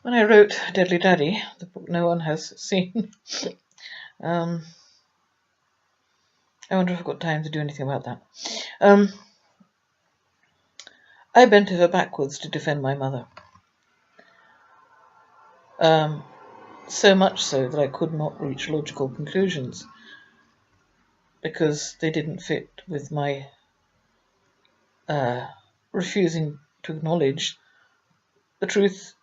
When I wrote Deadly Daddy, the book no one has seen, I wonder if I've got time to do anything about that. I bent over backwards to defend my mother. So much so that I could not reach logical conclusions because they didn't fit with my refusing to acknowledge the truth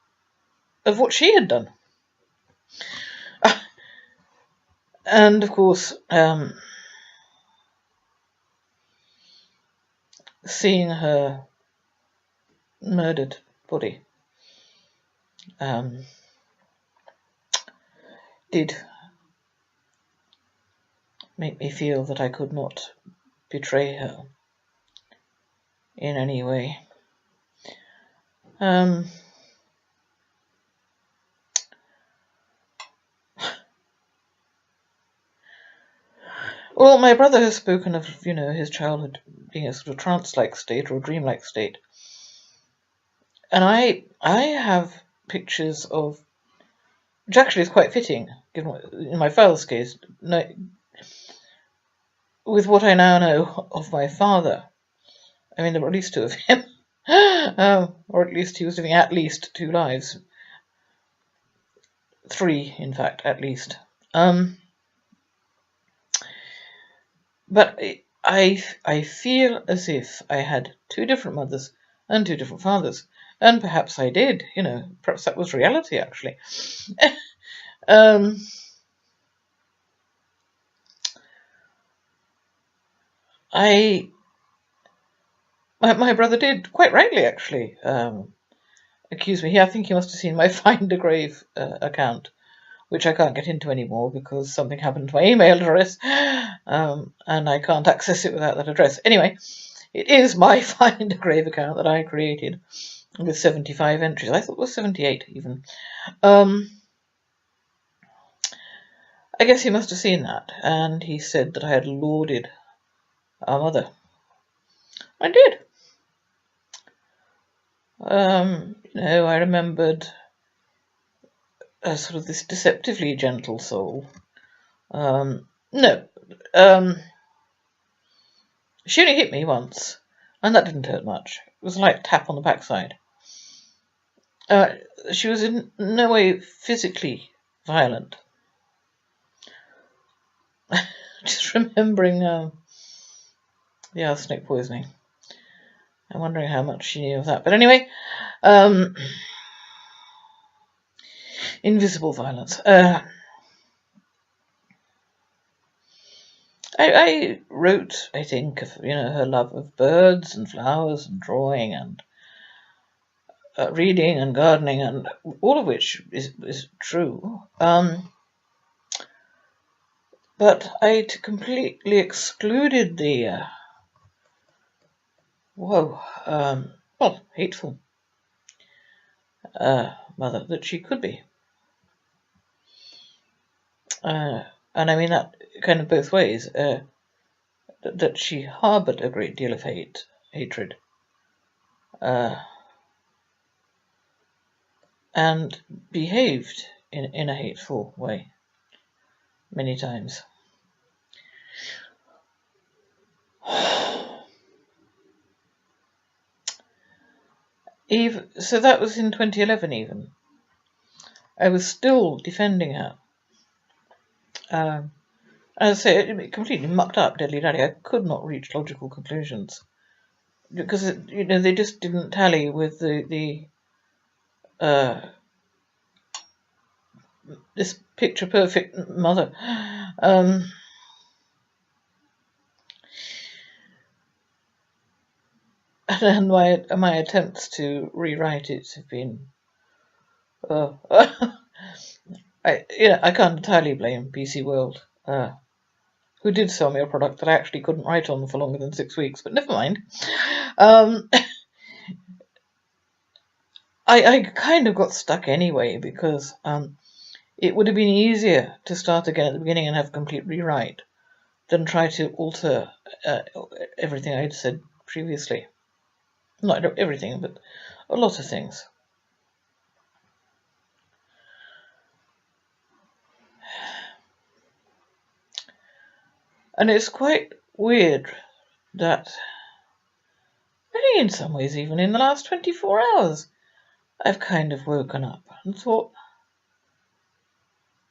of what she had done. And of course, seeing her murdered body did make me feel that I could not betray her in any way. Well, my brother has spoken of, his childhood being a sort of trance-like state or a dream-like state. And I have pictures of, which actually is quite fitting, given in my father's case, with what I now know of my father. I mean, there were at least two of him. Or at least he was living at least two lives. Three, in fact, at least. But I feel as if I had two different mothers and two different fathers. And perhaps I did, perhaps that was reality, actually. My brother did, quite rightly, actually, accuse me. I think he must have seen my Find a Grave account, which I can't get into anymore because something happened to my email address, and I can't access it without that address. Anyway, it is my Find a Grave account that I created with 75 entries. I thought it was 78 even. I guess he must have seen that, and he said that I had lauded our mother. I did. I remembered sort of this deceptively gentle soul. She only hit me once, and that didn't hurt much. It was a light tap on the backside. She was in no way physically violent. Just remembering the arsenic poisoning. I'm wondering how much she knew of that. But anyway, invisible violence. I wrote, I think, of her love of birds and flowers and drawing and reading and gardening, and all of which is true. But I completely excluded the hateful mother that she could be. And I mean that kind of both ways. That she harbored a great deal of hatred. And behaved in a hateful way many times. So that was in 2011 even. I was still defending her. As I say, it completely mucked up Deadly Daddy. I could not reach logical conclusions because they just didn't tally with the this picture perfect mother. And my attempts to rewrite it have been I can't entirely blame PC World, who did sell me a product that I actually couldn't write on for longer than 6 weeks, but never mind. I kind of got stuck anyway because it would have been easier to start again at the beginning and have a complete rewrite than try to alter everything I'd said previously. Not everything, but a lot of things. And it's quite weird that, really in some ways, even in the last 24 hours, I've kind of woken up and thought,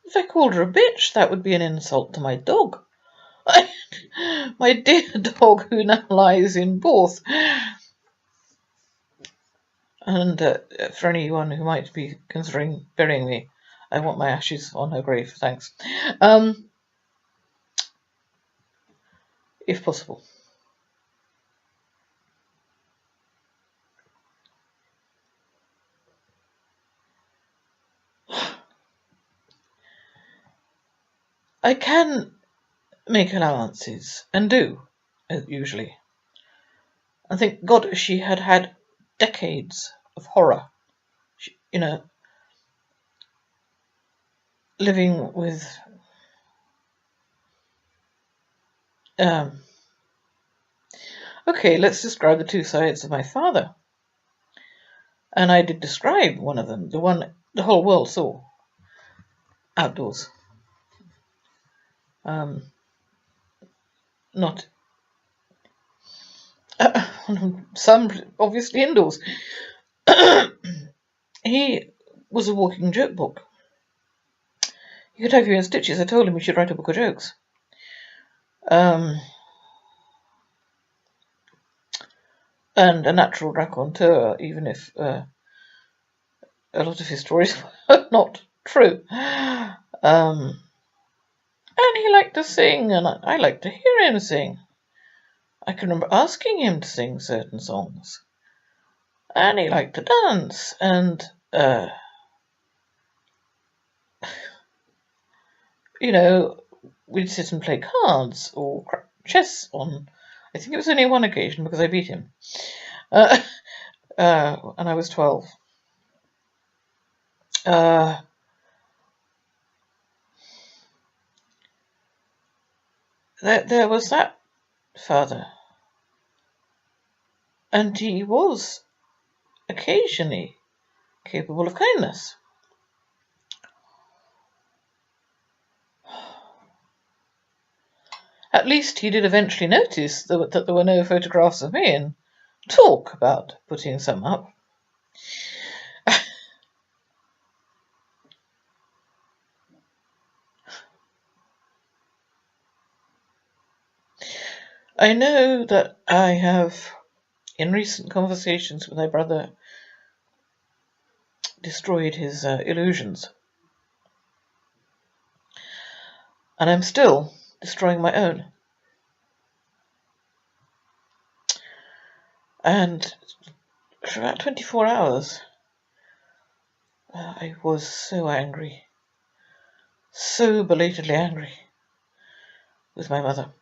if I called her a bitch, that would be an insult to my dog. My dear dog, who now lies in Porth. And for anyone who might be considering burying me, I want my ashes on her grave, thanks. If possible. I can make allowances, and do, usually. I think, God, she had had decades of horror. Living with okay, let's describe the two sides of my father. And I did describe one of them, the one the whole world saw outdoors. Not some obviously indoors. He was a walking joke book. He could have you in stitches. I told him he should write a book of jokes. And a natural raconteur, even if a lot of his stories were not true. And he liked to sing, and I liked to hear him sing. I can remember asking him to sing certain songs. And he liked to dance, and we'd sit and play cards or chess on, I think it was only one occasion because I beat him. And I was 12. There was that father. And he was occasionally capable of kindness. At least he did eventually notice that there were no photographs of me and talk about putting some up. I know that I have, in recent conversations with my brother, destroyed his illusions. And I'm still destroying my own. And for about 24 hours, I was so angry, so belatedly angry with my mother.